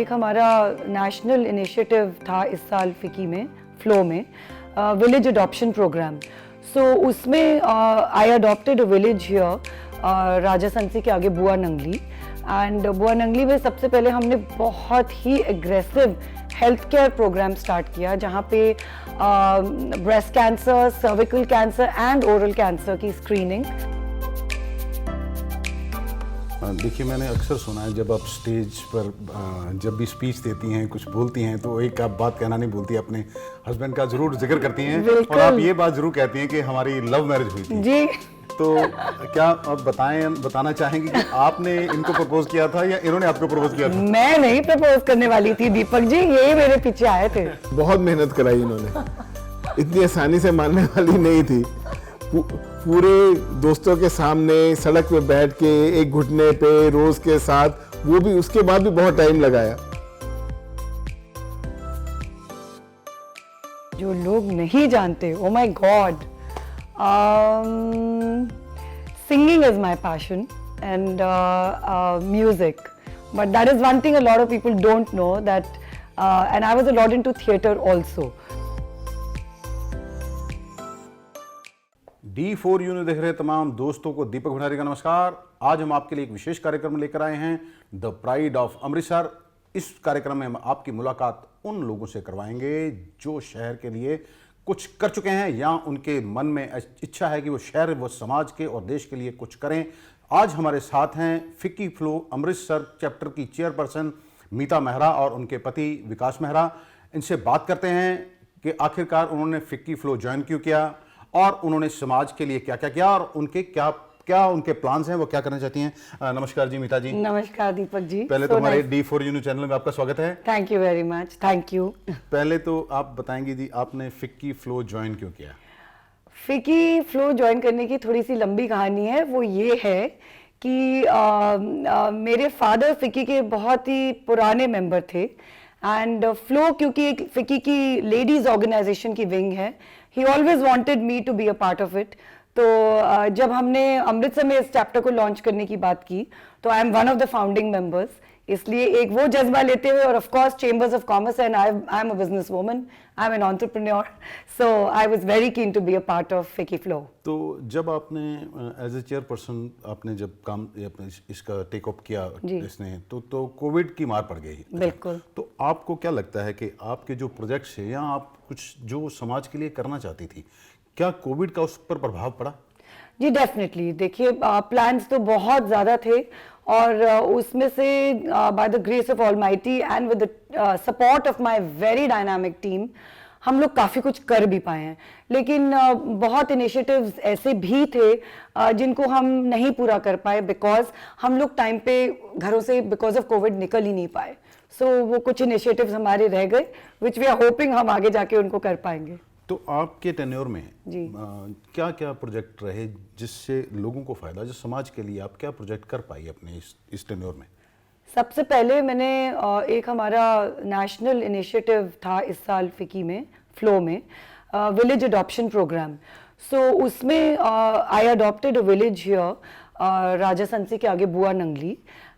एक हमारा national initiative था इस साल फिकी में, फ्लो में, विलेज अडॉप्शन प्रोग्राम। सो उसमें I adopted a village here Rajasansi के आगे बुआ नंगली। एंड बुआ नंगली में सबसे पहले हमने बहुत ही aggressive health care program start किया, जहाँ पे breast cancer, cervical cancer and oral cancer की स्क्रीनिंग। देखिए, मैंने अक्सर सुना है जब आप स्टेज पर जब भी स्पीच देती हैं, कुछ बोलती हैं, तो एक आप बात कहना नहीं भूलती, अपने हस्बैंड का जरूर जिक्र करती हैं। और आप ये बात जरूर कहती हैं कि हमारी लव मैरिज हुई थी जी। तो क्या आप बताना चाहेंगी कि आपने इनको प्रपोज किया था या इन्होंने आपको प्रपोज किया था? मैं नहीं प्रपोज करने वाली थी दीपक जी, ये मेरे पीछे आए थे। बहुत मेहनत कराई इन्होंने, इतनी आसानी से मानने वाली नहीं थी। पूरे दोस्तों के सामने सड़क पे बैठ के एक घुटने पे रोज के साथ, वो भी उसके बाद भी बहुत टाइम लगाया। जो लोग नहीं जानते, oh my God, singing is my passion and music, but that is one thing a lot of people don't know that, and I was a lot into theatre also. D4U ने देख रहे तमाम दोस्तों को दीपक भंडारी का नमस्कार। आज हम आपके लिए एक विशेष कार्यक्रम लेकर आए हैं, द प्राइड ऑफ अमृतसर। इस कार्यक्रम में हम आपकी मुलाकात उन लोगों से करवाएंगे जो शहर के लिए कुछ कर चुके हैं या उनके मन में इच्छा है कि वो शहर, वो समाज के और देश के लिए कुछ करें। आज हमारे साथ हैं फिक्की फ्लो अमृतसर चैप्टर की चेयरपर्सन मीता मेहरा और उनके पति विकास मेहरा। इनसे बात करते हैं कि आखिरकार उन्होंने फिक्की फ्लो ज्वाइन क्यों किया और उन्होंने समाज के लिए क्या क्या किया और उनके क्या उनके प्लान्स हैं, वो क्या करना चाहती हैं। नमस्कार जी मीता जी। नमस्कार दीपक जी। पहले तो हमारे D4U चैनल में आपका स्वागत है। Thank you very much, thank you. पहले तो आप बताएंगे जी, आपने फिक्की फ्लो ज्वाइन क्यों किया? फिक्की फ्लो ज्वाइन करने की थोड़ी सी लंबी कहानी है। वो ये है कि मेरे फादर फिक्की के बहुत ही पुराने मेंबर थे एंड फ्लो क्योंकि एक फिक्की की लेडीज ऑर्गेनाइजेशन की विंग है, he always wanted me to be a part of it. तो जब हमने अमृतसर में इस चैप्टर को लॉन्च करने की बात की तो I am one of the founding members, इसलिए एक वो जज्बा लेते हुए, और of course chambers of commerce and I am a business woman, I am an entrepreneur, so I was very keen to be a part of FICCI FLO. तो जब आपने एज ए चेयरपर्सन आपने जब काम इसका टेक अप किया इसने तो कोविड की मार पड़ गई। बिल्कुल। तो आपको क्या लगता है कि आपके जो प्रोजेक्ट्स है या आप कुछ जो समाज के लिए करना चाहती थी, क्या कोविड का उस पर प्रभाव पड़ा? जी डेफिनेटली। देखिए, प्लान्स तो बहुत ज़्यादा थे और उसमें से by the grace of almighty and with the support of my very dynamic team हम लोग काफ़ी कुछ कर भी पाए हैं, लेकिन बहुत इनिशिएटिव्स ऐसे भी थे जिनको हम नहीं पूरा कर पाए बिकॉज हम लोग टाइम पे घरों से बिकॉज ऑफ कोविड निकल ही नहीं पाए। सो वो कुछ इनिशिएटिव्स हमारे रह गए विच वी आर होपिंग हम आगे जाके उनको कर पाएंगे। तो आपके टेन्योर में जी क्या क्या प्रोजेक्ट रहे जिससे लोगों को फायदा, जो समाज के लिए आप क्या प्रोजेक्ट कर पाई अपने इस टेन्योर में? सबसे पहले मैंने एक हमारा नेशनल इनिशिएटिव था इस साल फिकी में, फ्लो में, विलेज अडॉप्शन प्रोग्राम। सो उसमें I adopted a village here Rajasansi के आगे बुआ नंगली।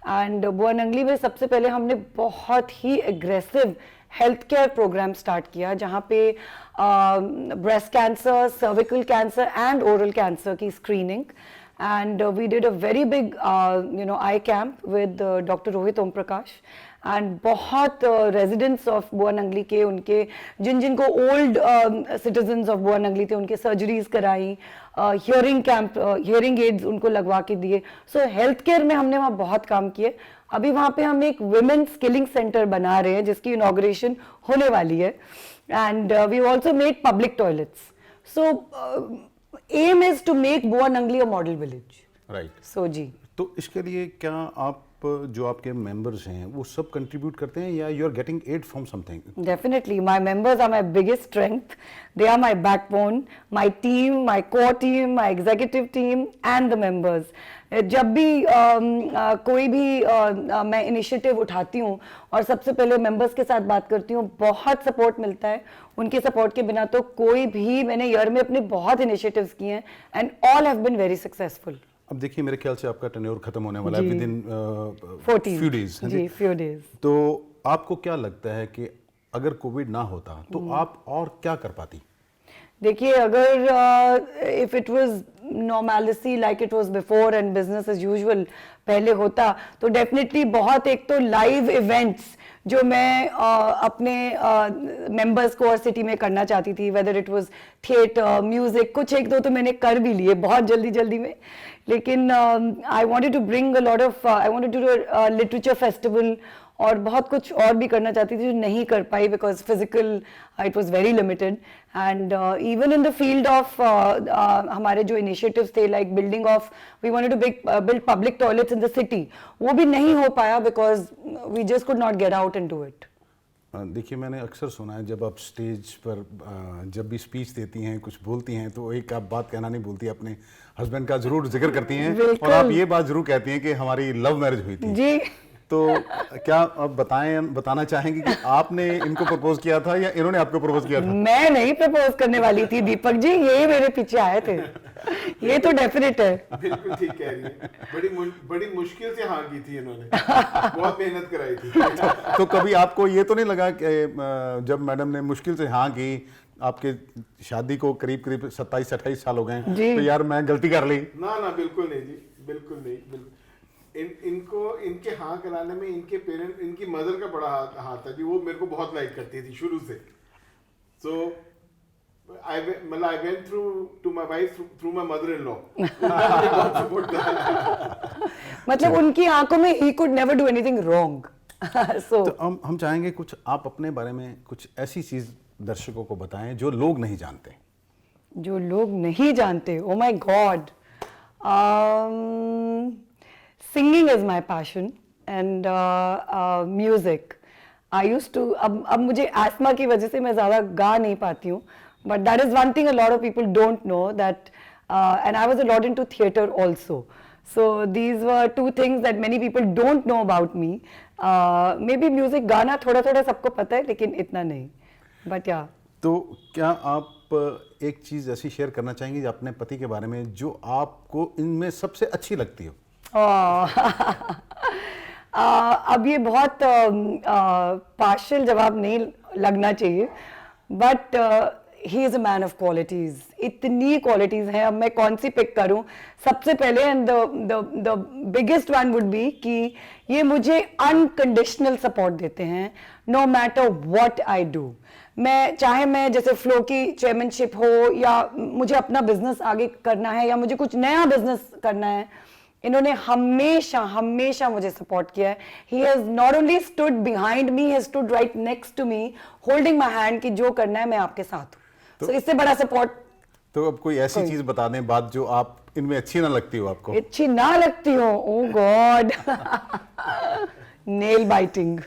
एंड बुआ नंगली में सबसे पहले हमने बहुत ही aggressive health care program start किया, जहाँ पे breast cancer, cervical cancer and oral cancer की screening, and we did a very big eye camp with Dr. Rohit Om Prakash and बहुत residents of बुआ नंगली के, उनके जिनको ओल्ड सिटीजन्स ऑफ बुआ नंगली थे, उनके सर्जरीज कराई, हियरिंग कैंप, हियरिंग एड्स उनको लगवा के दिए। सो हेल्थ केयर में हमने वहाँ बहुत काम किए। अभी वहाँ पे हम एक वुमेन स्किलिंग सेंटर बना रहे हैं जिसकी इनॉग्रेशन होने वाली है and we also made public toilets. So aim is to make Bua Nangli a model village. Right. So जी। तो इसके लिए क्या आप जो आपके मेंबर्स हैं वो सब कंट्रीब्यूट करते हैं या you are getting aid from something? Definitely, my members are my biggest strength. They are my backbone, my team, my core team, my executive team and the members. जब भी कोई भी मैं इनिशिएटिव उठाती हूँ और सबसे पहले मेंबर्स के साथ बात करती हूँ, बहुत सपोर्ट मिलता है। उनके सपोर्ट के बिना तो कोई भी, मैंने ईयर में अपने बहुत इनिशिएटिव्स किए हैं and all have been very successful. अब देखिए, मेरे ख्याल से आपका टेन्योर खत्म होने वाला है विद इन 14 फ्यू डेज। जी, फ्यू डेज। तो आपको क्या लगता है कि अगर कोविड ना होता तो आप और क्या कर पाती? देखिए, अगर if it was normality like it was before and business as usual पहले होता, तो डेफिनेटली बहुत, एक तो लाइव इवेंट्स जो मैं अपने मेंबर्स को और सिटी में करना चाहती थी, whether it was theatre, music, कुछ एक दो तो मैंने कर भी लिए बहुत जल्दी जल्दी में, लेकिन I wanted to bring a lot of, I wanted to do literature festival और बहुत कुछ और भी करना चाहती थी जो नहीं कर पाई because physical it was very limited. And even in the field of हमारे जो इनिशिएटिव्स थे like building of, we wanted to build public toilets in the city, वो भी नहीं हो पाया because we just could not get out and do it. देखिए, मैंने अक्सर सुना है जब आप स्टेज पर जब भी स्पीच देती हैं, कुछ बोलती हैं, तो एक आप बात कहना नहीं भूलती, अपने हस्बैंड का जरूर जिक्र करती हैं और आप ये बात जरूर कहती हैं कि हमारी लव मैरिज हुई थी. जी. तो क्या आप बताना चाहेंगे कि आपने इनको प्रपोज किया था या इन्होंने आपको प्रपोज किया था? मैं नहीं प्रपोज करने वाली थी दीपक जी, ये मेरे पीछे आए थे. ये तो डेफिनेट है. बिल्कुल ठीक कह रही है. बड़ी मुश्किल से हाँ की थी इन्होंने. बहुत मेहनत कराई थी. तो कभी आपको ये तो नहीं लगा कि जब मैडम ने मुश्किल से हाँ की, आपके शादी को करीब करीब 27-28 साल हो गए, तो यार मैं गलती कर ली? ना ना, बिल्कुल नहीं जी, बिल्कुल नहीं. बिल्कुल इनको इनके हाँ कराने में इनके पेरेंट, इनकी मदर का बड़ा हाथ था जी. वो मेरे को बहुत लाइक करती थी शुरू से. So I went through to my wife through my mother in law. मतलब उनकी आंखों में ही could never do anything wrong. So तो हम चाहेंगे कुछ आप अपने बारे में कुछ ऐसी चीज दर्शकों को बताएं जो लोग नहीं जानते. जो लोग नहीं जानते, oh my God. Singing is my passion and music. I used to, अब मुझे asthma की वजह से मैं ज़्यादा गा नहीं पाती हूँ, but that is one thing a lot of people don't know that, and I was a lot into theatre also. So these were two things that many people don't know about me. Maybe music गाना थोड़ा थोड़ा सबको पता है लेकिन इतना नहीं, but yeah. तो क्या आप एक चीज ऐसी शेयर करना चाहेंगे अपने पति के बारे में जो आपको इनमें सबसे अच्छी लगती हो? अब ये बहुत पार्शियल जवाब नहीं लगना चाहिए, but he is a man of qualities. इतनी क्वालिटीज हैं, अब मैं कौन सी पिक करूं? सबसे पहले and the biggest one would be कि ये मुझे अनकंडीशनल सपोर्ट देते हैं no matter what I do. मैं चाहे मैं जैसे फ्लो की चेयरमैनशिप हो या मुझे अपना बिजनेस आगे करना है या मुझे कुछ नया बिजनेस करना है, इन्होंने हमेशा हमेशा मुझे सपोर्ट किया है. He has not only stood behind me, he stood right next to me holding my hand कि जो करना है मैं आपके साथ हूं. सो इससे बड़ा सपोर्ट. तो अब कोई ऐसी चीज बता दें, बात जो आप इनमें अच्छी ना लगती हो आपको? अच्छी ना लगती हो? ओ गॉड. Nail biting.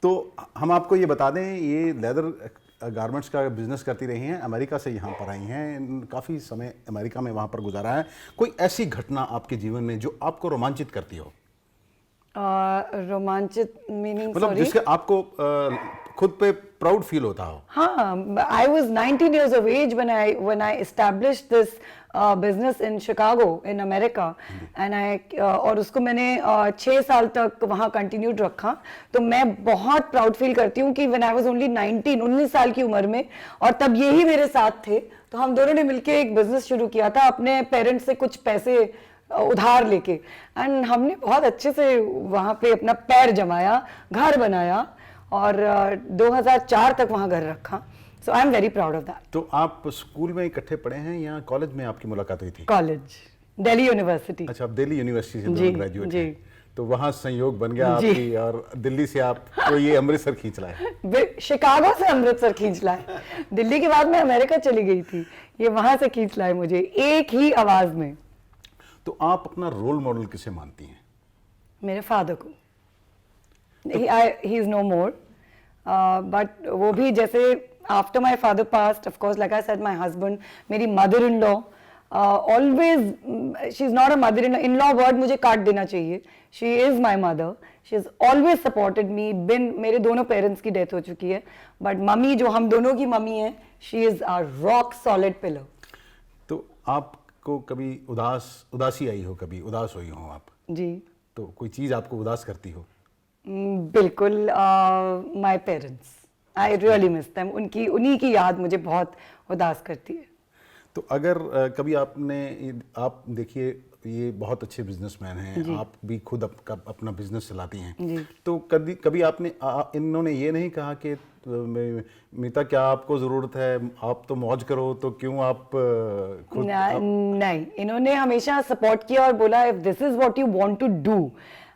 तो हम आपको ये बता दें, ये लेदर गारमेंट्स का बिजनेस करती रही हैं, अमेरिका से यहाँ पर आई हैं, काफ़ी समय अमेरिका में वहाँ पर गुजारा है. कोई ऐसी घटना आपके जीवन में जो आपको रोमांचित करती हो? रोमांचित मीनिंग, मतलब जिसके आपको खुद पे प्राउड फील होता हो? हाँ, I was 19 years of age when I established this business in Chicago in America, and और उसको मैंने 6 साल तक वहाँ कंटिन्यूड रखा. तो मैं बहुत प्राउड फील करती हूँ कि when I was only 19 साल की उम्र में, और तब यही मेरे साथ थे, तो हम दोनों ने मिलके एक बिजनेस शुरू किया था अपने पेरेंट्स से कुछ पैसे उधार लेके, एंड हमने बहुत अच्छे से वहाँ पे अपना पैर जमाया, घर बनाया और 2004 तक वहाँ घर रखा. So I am very proud of that. तो आप स्कूल में इकट्ठे पढ़े हैं या कॉलेज में आपकी मुलाकात हुई थी? College, Delhi university. अच्छा, आप दिल्ली यूनिवर्सिटी से जी, ग्रेजुएट जी. हैं. तो वहाँ संयोग बन गया आपकी, और दिल्ली से आप तो ये अमृतसर खींच लाए. शिकागो से अमृतसर खींच लाए. दिल्ली के बाद मैं अमेरिका चली गई थी, ये वहां से खींच लाए मुझे एक ही आवाज में. तो आप अपना रोल मॉडल किसे मानती हैं? मेरे फादर को. He is no more, but वो भी जैसे after my father passed, of course like I said, my husband, मेरी mother in law, always she is not a mother in law word मुझे काट देना चाहिए. She is my mother. She is always supported me. मेरे दोनों parents की death हो चुकी है, बट मम्मी जो हम दोनों की मम्मी है, she is our rock solid pillar. तो आपको कभी उदासी आई हो, कभी उदास हुई हो आप? जी. तो कोई चीज़ आपको उदास करती हो? बिल्कुल, my parents, I really miss them. उन्हीं की याद मुझे बहुत उदास करती है। तो अगर कभी आप देखिए, ये बहुत अच्छे बिजनेसमैन हैं, आप भी खुद अपना बिजनेस चलाती हैं, तो कभी आपने इन्होंने ये नहीं कहा कि मीता क्या आपको ज़रूरत है, आप तो मौज करो, तो क्यों आप खुद नहीं, इन्होंने हमेशा सपोर्ट किया और बोला if this is what you want to do,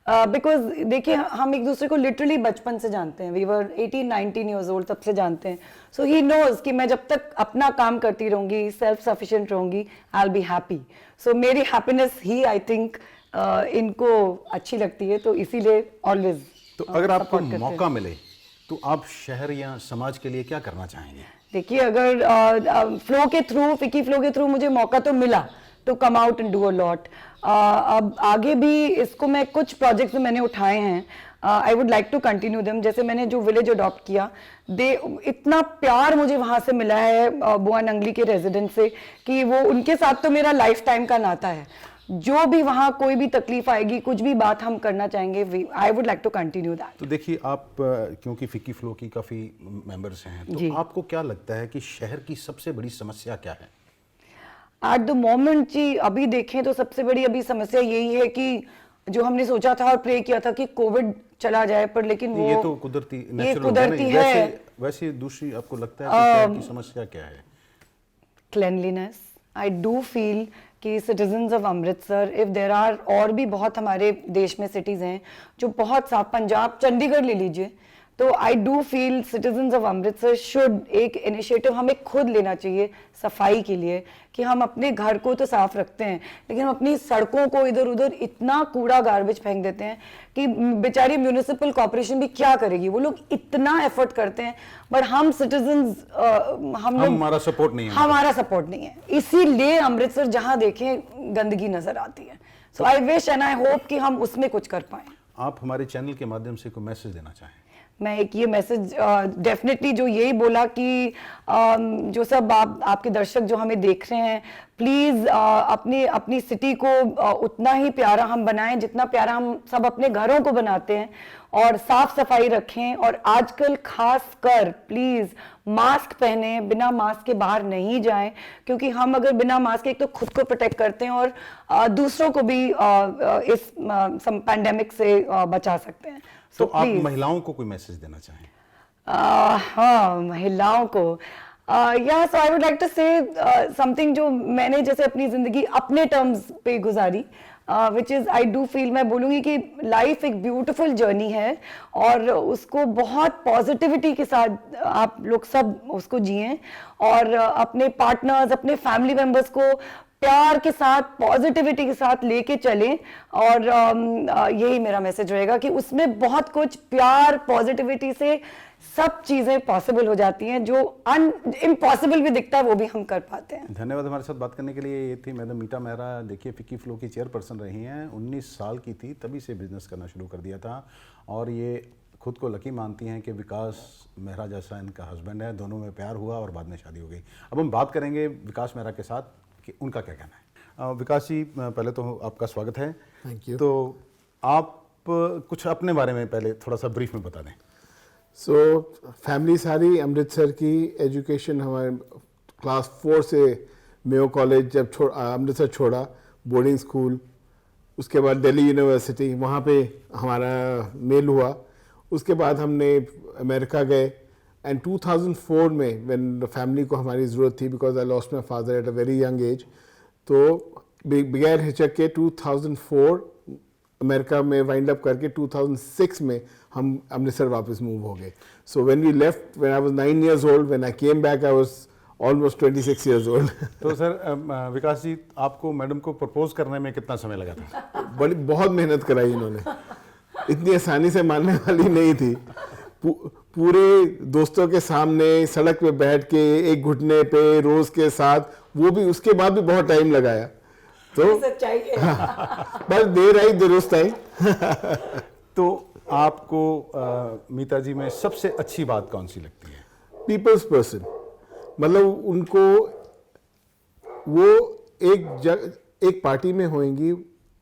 because देखिए हम एक दूसरे को लिटरली बचपन से जानते हैं, वी वर 18-19 ईयर्स ओल्ड, तब से जानते हैं। सो ही नोज कि मैं जब तक अपना काम करती रहूंगी, सेल्फ सफिशिएंट रहूंगी, आई विल बी हैप्पी। सो मेरी हैप्पीनेस ही आई थिंक इनको अच्छी लगती है, तो इसीलिए ऑलवेज। तो अगर आपको मौका मिले तो आप शहर या समाज के लिए क्या करना चाहेंगे? देखिए, अगर फ्लो के थ्रू, फिकी फ्लो के थ्रू मुझे मौका तो मिला to come out and do a lot. अब आगे भी इसको मैं कुछ प्रोजेक्ट्स मैंने उठाए हैं, I would like to continue them. जैसे मैंने जो विलेज अडॉप्ट किया, इतना प्यार मुझे वहां से मिला है बुआ नंगली के रेजिडेंट से, कि वो उनके साथ तो मेरा लाइफ टाइम का नाता है। जो भी वहाँ कोई भी तकलीफ आएगी, कुछ भी बात हम करना चाहेंगे, I would like to continue that. तो देखिए, आप क्योंकि फिक्की फ्लो की काफ़ी मेंबर्स हैं, तो आपको क्या लगता है कि शहर की सबसे बड़ी समस्या क्या है? एट द मोमेंट जी, अभी देखें तो सबसे बड़ी अभी समस्या यही है कि जो हमने सोचा था और प्रे किया था कि कोविड चला जाए, पर लेकिन वो ये तो कुदरती है। वैसे दूसरी आपको लगता है कि शहर की समस्या क्या है? क्लेनलीनेस। आई डू फील कि citizens of Amritsar, if there are, और भी बहुत हमारे देश में सिटीज़ हैं जो बहुत साफ, पंजाब, चंडीगढ़ ले लीजिए, तो आई do feel citizens of Amritsar should एक इनिशिएटिव हमें खुद लेना चाहिए सफाई के लिए, कि हम अपने घर को तो साफ रखते हैं, लेकिन हम अपनी सड़कों को इधर उधर इतना कूड़ा गार्बेज फेंक देते हैं कि बेचारी म्यूनिसिपल कॉर्पोरेशन भी क्या करेगी। वो लोग इतना एफर्ट करते हैं, बट हम सिटीजन्स, हमारा सपोर्ट नहीं है, हमारा सपोर्ट नहीं है, इसीलिए अमृतसर जहां देखें गंदगी नजर आती है। So I wish and I hope कि हम उसमें कुछ कर पाएं। आप हमारे चैनल के माध्यम से कोई मैसेज देना चाहें? मैं एक ये मैसेज डेफिनेटली जो यही बोला कि जो सब आपके दर्शक जो हमें देख रहे हैं, प्लीज़ अपनी सिटी को उतना ही प्यारा हम बनाएं जितना प्यारा हम सब अपने घरों को बनाते हैं, और साफ सफाई रखें। और आजकल खास कर प्लीज़ मास्क पहने, बिना मास्क के बाहर नहीं जाएं, क्योंकि हम अगर बिना मास्क के एक तो खुद को प्रोटेक्ट करते हैं और दूसरों को भी इस पैंडेमिक से बचा सकते हैं। तो आप महिलाओं को कोई मैसेज देना चाहें? हाँ, महिलाओं को yes, I would like to say something जो मैंने जैसे अपनी जिंदगी अपने टर्म्स पे गुजारी, which is I do feel, मैं बोलूँगी कि लाइफ एक ब्यूटीफुल जर्नी है, और उसको बहुत पॉजिटिविटी के साथ आप लोग सब उसको जिएं, और अपने पार्टनर्स, अपने फैमिली मेम्बर्स को प्यार के साथ, पॉजिटिविटी के साथ लेके चलें। और यही मेरा मैसेज रहेगा कि उसमें बहुत कुछ प्यार, पॉजिटिविटी से सब चीज़ें पॉसिबल हो जाती हैं, जो इम्पॉसिबल भी दिखता है वो भी हम कर पाते हैं। धन्यवाद हमारे साथ बात करने के लिए। ये थी मैडम मीता मेहरा। देखिए, फिक्की फ्लो की चेयरपर्सन रही हैं, 19 साल की थी तभी से बिजनेस करना शुरू कर दिया था, और ये खुद को लकी मानती हैं कि विकास मेहरा जैसा इनका हस्बैंड है। दोनों में प्यार हुआ और बाद में शादी हो गई। अब हम बात करेंगे विकास मेहरा के साथ कि उनका क्या कहना है। विकास जी, पहले तो आपका स्वागत है। Thank you. तो आप कुछ अपने बारे में पहले थोड़ा सा ब्रीफ में बता दें। सो फैमिली सारी अमृतसर की, एजुकेशन हमारे क्लास 4 से मेयो कॉलेज जब अमृतसर छोड़ा, बोर्डिंग स्कूल, उसके बाद दिल्ली यूनिवर्सिटी, वहाँ पे हमारा मेल हुआ। उसके बाद हमने अमेरिका गए, एंड 2004 में व्हेन फैमिली को हमारी ज़रूरत थी, because I lost my father at a very young age, तो बगैर हिचक के 2004 अमेरिका में वाइंड अप करके 2006 में हम अमृतसर वापस मूव हो गए। So when we left, when I was 9 years old, when I came back I was almost 26 years old। तो सर, विकास जी, आपको मैडम को प्रपोज करने में कितना समय लगा था? बहुत मेहनत कराई इन्होंने, इतनी आसानी से मानने वाली नहीं थी। पूरे दोस्तों के सामने सड़क पे बैठ के एक घुटने पे रोज के साथ, वो भी उसके बाद भी बहुत टाइम लगाया। तो सच्चाई है। बस देर आई दुरुस्त आई। तो आपको मीता जी में सबसे अच्छी बात कौन सी लगती है? पीपल्स पर्सन, मतलब उनको वो एक पार्टी में होंगी,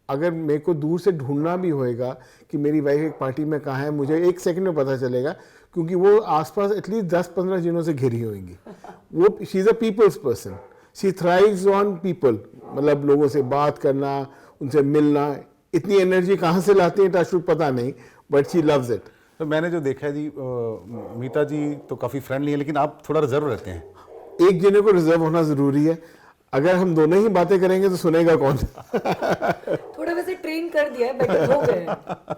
अगर मेरे को दूर से ढूंढना भी होएगा कि मेरी वाइफ एक पार्टी में कहाँ है, मुझे 1 सेकंड में पता चलेगा, क्योंकि वो आसपास एटलीस्ट 10-15 जनों से घिरी होंगी। वो she is a people's person, she thrives on people, मतलब लोगों से बात करना, उनसे मिलना। इतनी एनर्जी कहाँ से लाती है टचवुड पता नहीं, बट शी लव्स इट। तो मैंने जो देखा है जी, मीता जी तो काफ़ी फ्रेंडली है, लेकिन आप थोड़ा रिजर्व रहते हैं। एक जने को रिजर्व होना जरूरी है, अगर हम दोनों ही बातें करेंगे तो सुनेगा कौन? थोड़ा वैसे ट्रेन कर दिया है, बेटर हो गए हैं।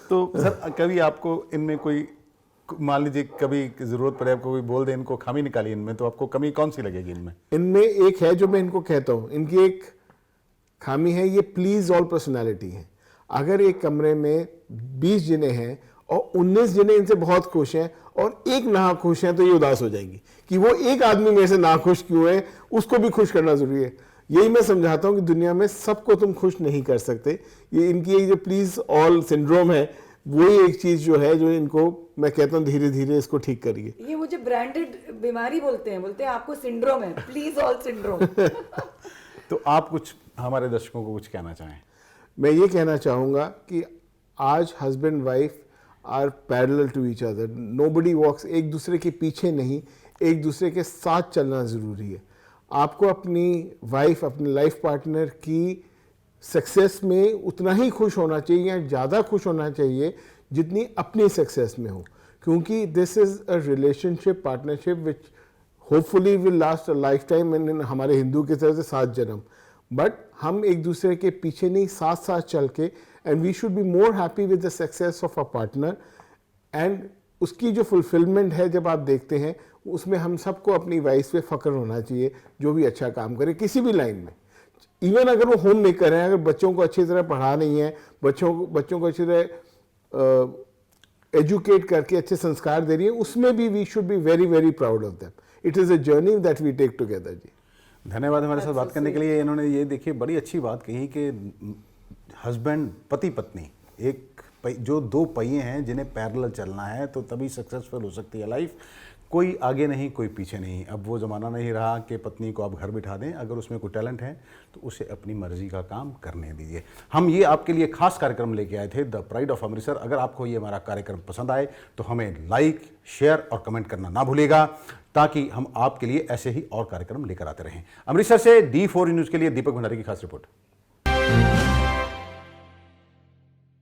तो सर कभी आपको इनमें कोई, मान लीजिए कभी ज़रूरत पड़े, आपको कोई बोल दे इनको खामी निकाली इनमें, तो आपको कमी कौन सी लगेगी इनमें? इनमें एक है जो मैं इनको कहता हूँ, इनकी एक खामी है, ये प्लीज ऑल पर्सनालिटी है। अगर एक कमरे में 20 जने हैं और 19 जने इनसे बहुत खुश हैं और एक ना खुश हैं, तो ये उदास हो जाएंगी कि वो एक आदमी मेरे से ना खुश क्यों है, उसको भी खुश करना जरूरी है। यही मैं समझाता हूँ कि दुनिया में सबको तुम खुश नहीं कर सकते। ये इनकी एक जो प्लीज ऑल सिंड्रोम है, वही एक चीज जो है जो इनको मैं कहता हूँ धीरे धीरे इसको ठीक करिए। ये मुझे ब्रांडेड बीमारी बोलते हैं आपको सिंड्रोम है, प्लीज ऑल सिंड्रोम। तो आप कुछ हमारे दर्शकों को कुछ कहना चाहें? मैं ये कहना चाहूँगा कि आज husband wife are parallel to each other, nobody walks, एक दूसरे के पीछे नहीं, एक दूसरे के साथ चलना ज़रूरी है। आपको अपनी वाइफ, अपने लाइफ पार्टनर की सक्सेस में उतना ही खुश होना चाहिए या ज़्यादा खुश होना चाहिए जितनी अपनी सक्सेस में हो, क्योंकि this is a relationship, partnership which hopefully will last a life time, हमारे हिंदू की तरफ से 7 जन्म। बट हम एक दूसरे के पीछे नहीं, साथ साथ चल के, and we should be more happy with the success of a partner, and उसकी जो फुलफिलमेंट है जब आप देखते हैं, उसमें हम सबको अपनी वाइफ पे फख्र होना चाहिए जो भी अच्छा काम करे किसी भी लाइन में। इवन अगर वो होम मेकर हैं, अगर बच्चों को अच्छी तरह पढ़ा नहीं है, बच्चों को अच्छी तरह एजुकेट करके अच्छे संस्कार दे रही है, उसमें भी we should be very very proud of them. It is a journey that we take together. जी धन्यवाद हमारे साथ बात करने के लिए। इन्होंने ये देखिए बड़ी अच्छी बात कही कि हस्बैंड, पति पत्नी, जो 2 पहिए हैं जिन्हें पैरेलल चलना है, तो तभी सक्सेसफुल हो सकती है लाइफ। कोई आगे नहीं, कोई पीछे नहीं। अब वो ज़माना नहीं रहा कि पत्नी को आप घर बिठा दें, अगर उसमें कोई टैलेंट है तो उसे अपनी मर्जी का काम करने दीजिए। हम ये आपके लिए खास कार्यक्रम लेके आए थे, द प्राइड ऑफ अमृतसर। अगर आपको ये हमारा कार्यक्रम पसंद आए तो हमें लाइक, शेयर और कमेंट करना ना भूलिएगा, ताकि हम आपके लिए ऐसे ही और कार्यक्रम लेकर आते रहें। अमृतसर से D4 न्यूज़ के लिए दीपक भंडारी की खास रिपोर्ट।